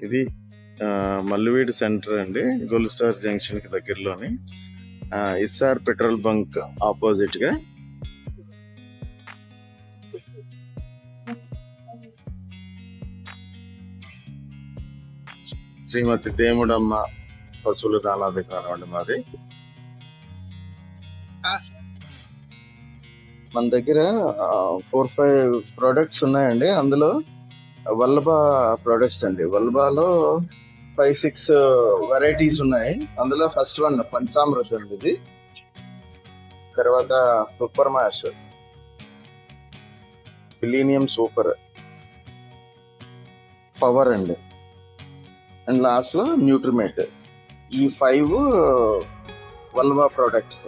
ఇది మల్లువీడు సెంటర్ అండి, gold star junction కి దగ్గరలోని ఇస్సార్ పెట్రోల్ బంక్ ఆపోజిట్ గా శ్రీమతి దేముడమ్మ పశువుల దానాధికారం అండి మాది. మన దగ్గర 4-5 ప్రోడక్ట్స్ ఉన్నాయండి. అందులో వల్లభ ప్రోడక్ట్స్ అండి. వల్లభలో 5-6 వెరైటీస్ ఉన్నాయి. అందులో ఫస్ట్ వన్ పంచామృతం అండి ఇది. తర్వాత super mash, millennium super, power అండి, అండ్ లాస్ట్ లో న్యూట్రిమేట్. ఈ 5 వల్వా ప్రోడక్ట్స్.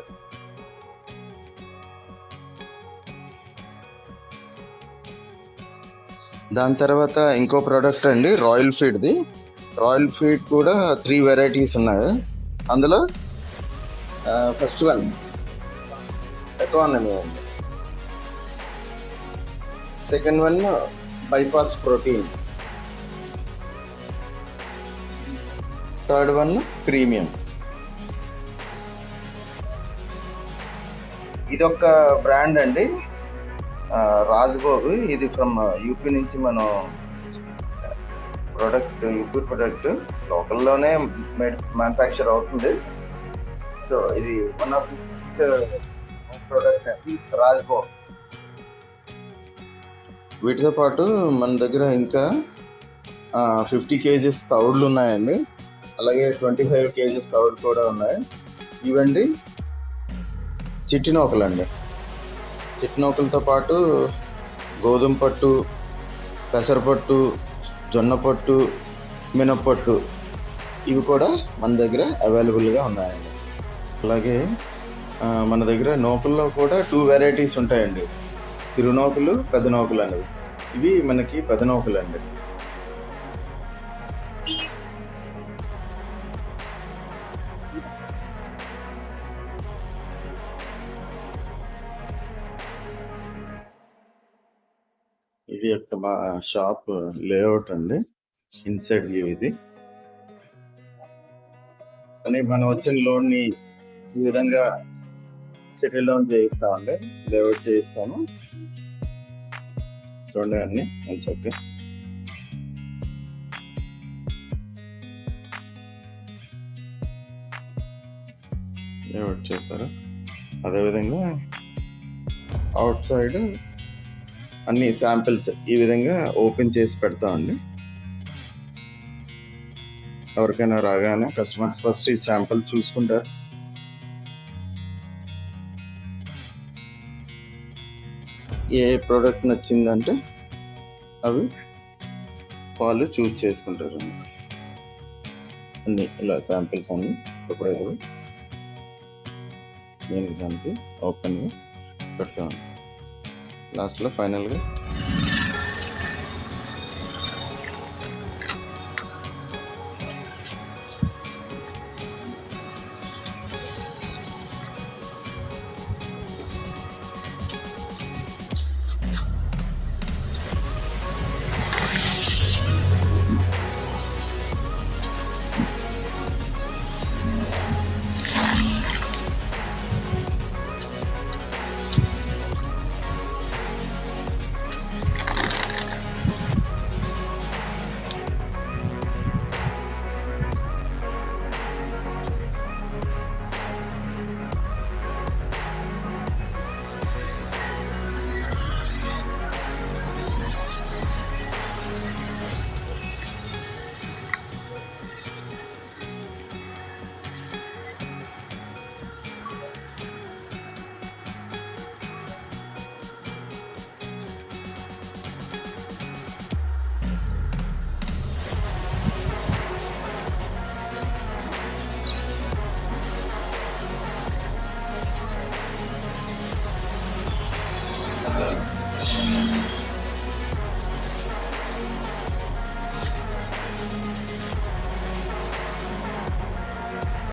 దాని తర్వాత ఇంకో ప్రోడక్ట్ అండి రాయల్ ఫీడ్ది. రాయల్ ఫీడ్ కూడా 3 వెరైటీస్ ఉన్నాయి. అందులో ఫస్ట్ వన్ ఎకానమీ అండి, second one bypass protein, third one premium. ఇది ఒక బ్రాండ్ అండి, రాజ్భోగ్. ఇది ఫ్రమ్ యూపీ నుంచి మనం ప్రోడక్ట్, యూపీ ప్రోడక్ట్ లోకల్లోనే మ్యానుఫ్యాక్చర్ అవుతుంది. సో ఇది వన్ ఆఫ్ ప్రోడక్ట్ అండి రాజ్భోగ్. వీటితో పాటు మన దగ్గర ఇంకా 50 kgs తౌడులు ఉన్నాయండి. అలాగే 25 kgs తౌడు కూడా ఉన్నాయి. ఇవండి చిట్టి నూకలు అండి. చిట్టి నూకలతో పాటు గోధుమ పట్టు, పెసరపట్టు, జొన్న పట్టు, మినప్పట్టు ఇవి కూడా మన దగ్గర అవైలబుల్గా ఉన్నాయండి. అలాగే మన దగ్గర నూకల్లో కూడా 2 వెరైటీస్ ఉంటాయండి, చిరు నూకలు, పెద్ద నూకలు అనేవి. ఇవి మనకి పెద్ద నూకలు అండి. ఇది ఒక మా షాప్ లేఅవుట్ అండి, ఇన్సైడ్ వ్యూ ఇది. అని మనం వచ్చిన లోన్ ని ఈ విధంగా సెటిల్ డౌన్ చేయిస్తామండి, లేఅవుట్ చేయిస్తాము. చూడండి అన్ని మంచిగా లేఅవుట్ చేస్తారు. అదేవిధంగా అవుట్ సైడ్ అన్ని శాంపిల్స్ ఈ విధంగా ఓపెన్ చేసి పెడతామండి. ఎవరికైనా రాగానే కస్టమర్స్ ఫస్ట్ ఈ శాంపిల్ చూసుకుంటారు. ఏ ప్రోడక్ట్ నచ్చిందంటే అవి వాళ్ళు చూస్ చేసుకుంటారు. అన్ని ఇలా శాంపిల్స్ అన్ని సపరేట్గా నేను దానికి ఓపెన్గా పెడతాను. లాస్ట్లో ఫైనల్గా